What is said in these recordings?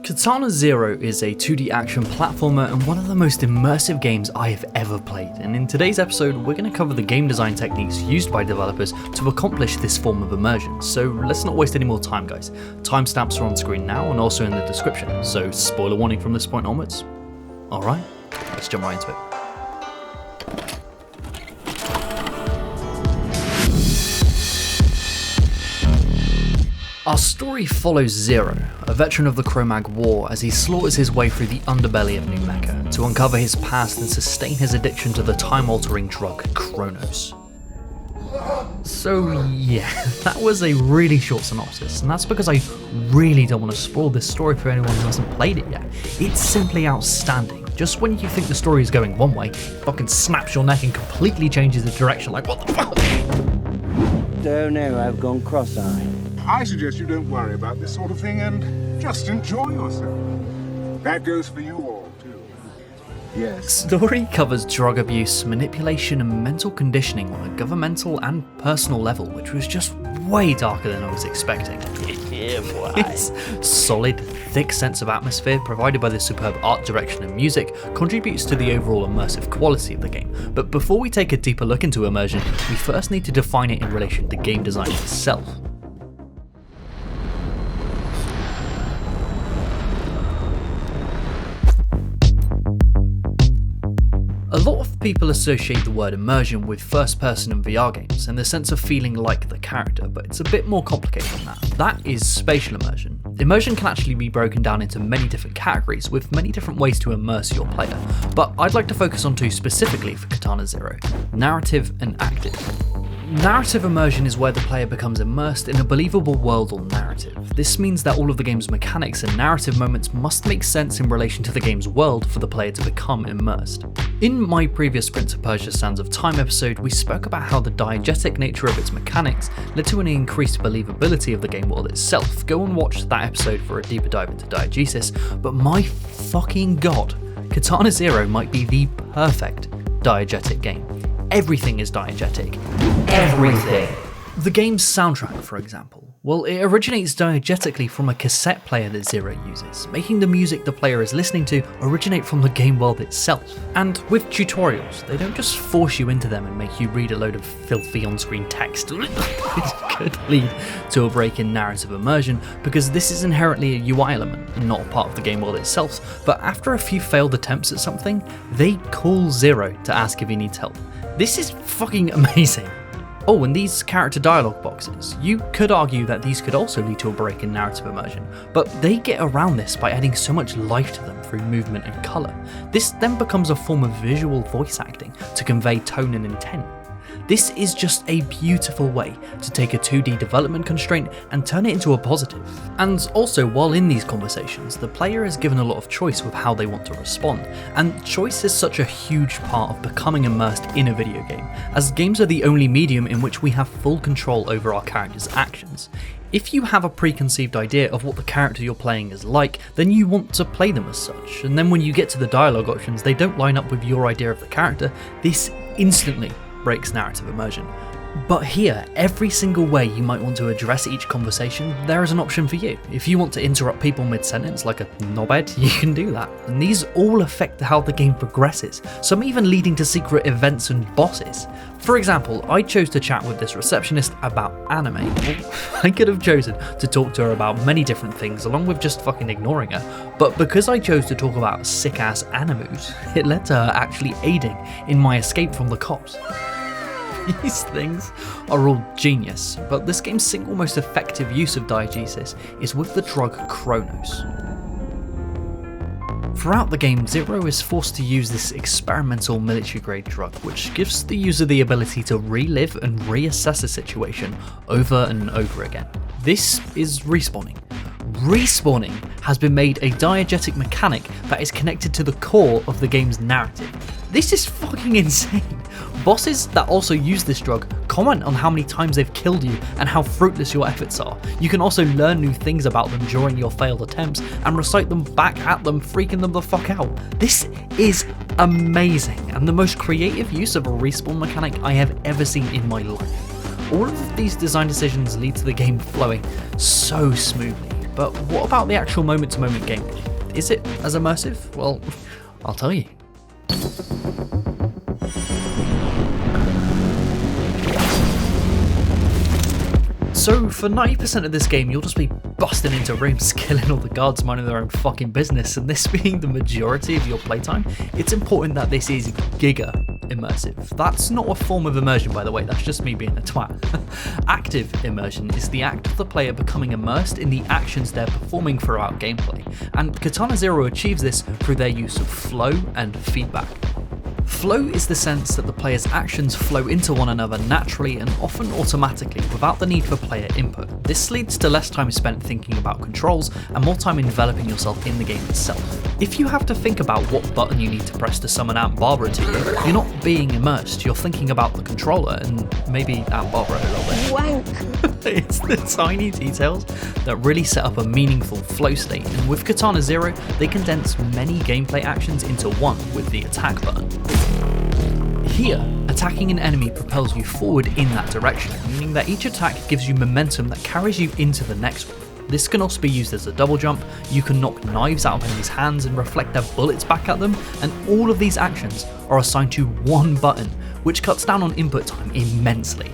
Katana ZERO is a 2D action platformer and one of the most immersive games I have ever played, and in today's episode we're going to cover the game design techniques used by developers to accomplish this form of immersion. So let's not waste any more time, guys. Timestamps are on screen now and also in the description, so spoiler warning from this point onwards. Alright, let's jump right into it. Our story follows Zero, a veteran of the Cro-Mag War, as he slaughters his way through the underbelly of New Mecca to uncover his past and sustain his addiction to the time-altering drug Chronos. So yeah, that was a really short synopsis, and that's because I really don't want to spoil this story for anyone who hasn't played it yet. It's simply outstanding. Just when you think the story is going one way, it fucking snaps your neck and completely changes the direction, like what the fuck? Don't know, I've gone cross-eyed. I suggest you don't worry about this sort of thing and just enjoy yourself. That goes for you all, too. Yes. Story covers drug abuse, manipulation, and mental conditioning on a governmental and personal level, which was just way darker than I was expecting. Yeah, boy. Its solid, thick sense of atmosphere provided by the superb art direction and music contributes to the overall immersive quality of the game. But before we take a deeper look into immersion, we first need to define it in relation to game design itself. A lot of people associate the word immersion with first-person and VR games and the sense of feeling like the character, but it's a bit more complicated than that. That is spatial immersion. Immersion can actually be broken down into many different categories with many different ways to immerse your player, but I'd like to focus on two specifically for Katana ZERO: narrative and active. Narrative immersion is where the player becomes immersed in a believable world or narrative. This means that all of the game's mechanics and narrative moments must make sense in relation to the game's world for the player to become immersed. In my previous Prince of Persia: Sands of Time episode, we spoke about how the diegetic nature of its mechanics led to an increased believability of the game world itself. Go and watch that episode for a deeper dive into diegesis, but my fucking god, Katana ZERO might be the perfect diegetic game. Everything is diegetic. Everything. The game's soundtrack, for example, well, it originates diegetically from a cassette player that Zero uses, making the music the player is listening to originate from the game world itself. And with tutorials, they don't just force you into them and make you read a load of filthy on-screen text, which could lead to a break in narrative immersion, because this is inherently a UI element and not a part of the game world itself. But after a few failed attempts at something, they call Zero to ask if he needs help. This is fucking amazing. Oh, and these character dialogue boxes. You could argue that these could also lead to a break in narrative immersion, but they get around this by adding so much life to them through movement and colour. This then becomes a form of visual voice acting to convey tone and intent. This is just a beautiful way to take a 2D development constraint and turn it into a positive. And also, while in these conversations, the player is given a lot of choice with how they want to respond, and choice is such a huge part of becoming immersed in a video game, as games are the only medium in which we have full control over our character's actions. If you have a preconceived idea of what the character you're playing is like, then you want to play them as such, and then when you get to the dialogue options, they don't line up with your idea of the character. This instantly breaks narrative immersion. But here, every single way you might want to address each conversation, there is an option for you. If you want to interrupt people mid-sentence like a knobhead, you can do that. And these all affect how the game progresses, some even leading to secret events and bosses. For example, I chose to chat with this receptionist about anime. Well, I could have chosen to talk to her about many different things along with just fucking ignoring her, but because I chose to talk about sick-ass animus, it led to her actually aiding in my escape from the cops. These things are all genius, but this game's single most effective use of diegesis is with the drug Chronos. Throughout the game, Zero is forced to use this experimental military-grade drug, which gives the user the ability to relive and reassess a situation over and over again. This is respawning. Respawning has been made a diegetic mechanic that is connected to the core of the game's narrative. This is fucking insane. Bosses that also use this drug comment on how many times they've killed you and how fruitless your efforts are. You can also learn new things about them during your failed attempts and recite them back at them, freaking them the fuck out. This is amazing and the most creative use of a respawn mechanic I have ever seen in my life. All of these design decisions lead to the game flowing so smoothly, but what about the actual moment-to-moment gameplay? Is it as immersive? Well, I'll tell you. So for 90% of this game, you'll just be busting into rooms, killing all the guards, minding their own fucking business, and this being the majority of your playtime, it's important that this is giga immersive. That's not a form of immersion, by the way, that's just me being a twat. Active immersion is the act of the player becoming immersed in the actions they're performing throughout gameplay, and Katana ZERO achieves this through their use of flow and feedback. Flow is the sense that the player's actions flow into one another naturally and often automatically without the need for player input. This leads to less time spent thinking about controls and more time enveloping yourself in the game itself. If you have to think about what button you need to press to summon Aunt Barbara to you, you're not being immersed, you're thinking about the controller and maybe Aunt Barbara a little bit. Wank! It's the tiny details that really set up a meaningful flow state, and with Katana ZERO, they condense many gameplay actions into one with the attack button. Here, attacking an enemy propels you forward in that direction, meaning that each attack gives you momentum that carries you into the next one. This can also be used as a double jump, you can knock knives out of enemies' hands and reflect their bullets back at them, and all of these actions are assigned to one button, which cuts down on input time immensely.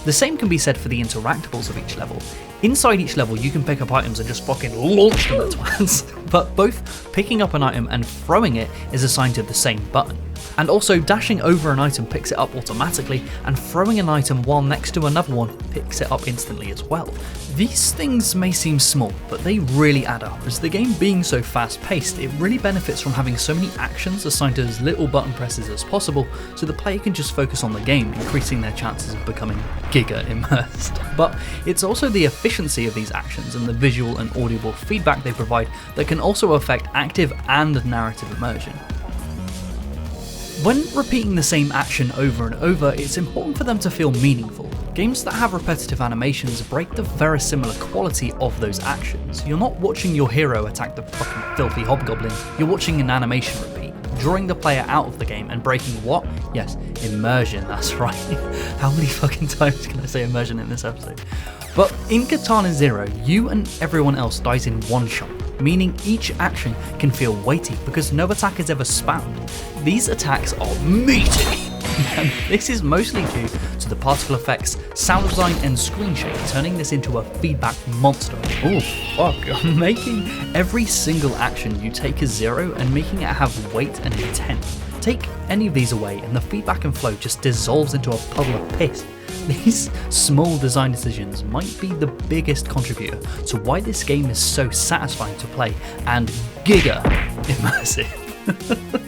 The same can be said for the interactables of each level. Inside each level you can pick up items and just fucking launch them at once, but both picking up an item and throwing it is assigned to the same button. And also dashing over an item picks it up automatically, and throwing an item while next to another one picks it up instantly as well. These things may seem small, but they really add up, as the game being so fast paced, it really benefits from having so many actions assigned to as little button presses as possible, so the player can just focus on the game, increasing their chances of becoming giga immersed. But it's also the efficiency of these actions and the visual and audible feedback they provide that can also affect active and narrative immersion. When repeating the same action over and over, it's important for them to feel meaningful. Games that have repetitive animations break the verisimile quality of those actions. You're not watching your hero attack the fucking filthy hobgoblin, you're watching an animation repeat, drawing the player out of the game and breaking what? Yes, immersion, that's right. How many fucking times can I say immersion in this episode? But in Katana ZERO, you and everyone else dies in one shot, meaning each action can feel weighty because no attack is ever spammed. These attacks are meaty, and this is mostly due to the particle effects, sound design and screen shake, turning this into a feedback monster. Oh fuck, making every single action you take as ZERO and making it have weight and intent. Take any of these away and the feedback and flow just dissolves into a puddle of piss. These small design decisions might be the biggest contributor to why this game is so satisfying to play and giga immersive.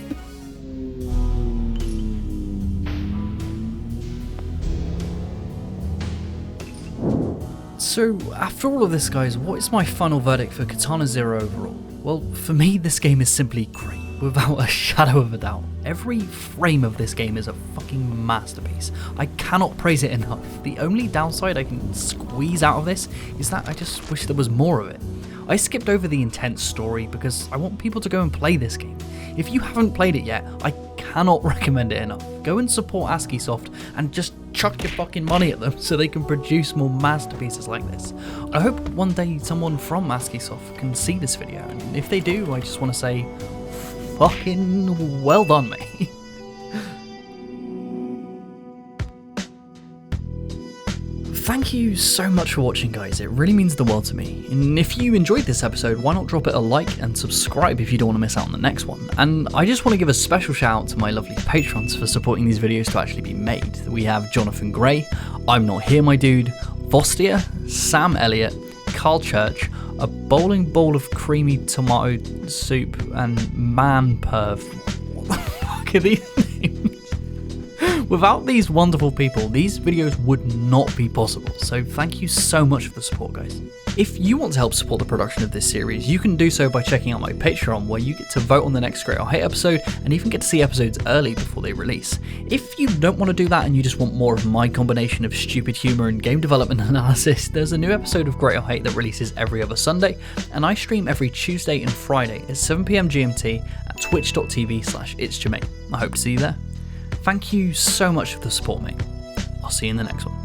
So after all of this guys, what is my final verdict for Katana ZERO overall? Well, for me this game is simply great, without a shadow of a doubt. Every frame of this game is a fucking masterpiece. I cannot praise it enough. The only downside I can squeeze out of this is that I just wish there was more of it. I skipped over the intense story because I want people to go and play this game. If you haven't played it yet, I cannot recommend it enough. Go and support ASCIIsoft and just chuck your fucking money at them so they can produce more masterpieces like this. I hope one day someone from ASCIIsoft can see this video, and if they do, I just want to say, fucking well done, mate. Thank you so much for watching guys, it really means the world to me. And if you enjoyed this episode, why not drop it a like and subscribe if you don't want to miss out on the next one. And I just want to give a special shout out to my lovely patrons for supporting these videos to actually be made. We have Jonathan Gray, I'm Not Here My Dude, Vostia, Sam Elliott, Carl Church, a bowling ball of creamy tomato soup, and Man Perv. What the fuck are these names? Without these wonderful people, these videos would not be possible, so thank you so much for the support guys. If you want to help support the production of this series, you can do so by checking out my Patreon, where you get to vote on the next Great or Hate episode and even get to see episodes early before they release. If you don't want to do that and you just want more of my combination of stupid humour and game development analysis, there's a new episode of Great or Hate that releases every other Sunday, and I stream every Tuesday and Friday at 7 PM GMT at twitch.tv/itsjermaine. I hope to see you there. Thank you so much for the support, mate. I'll see you in the next one.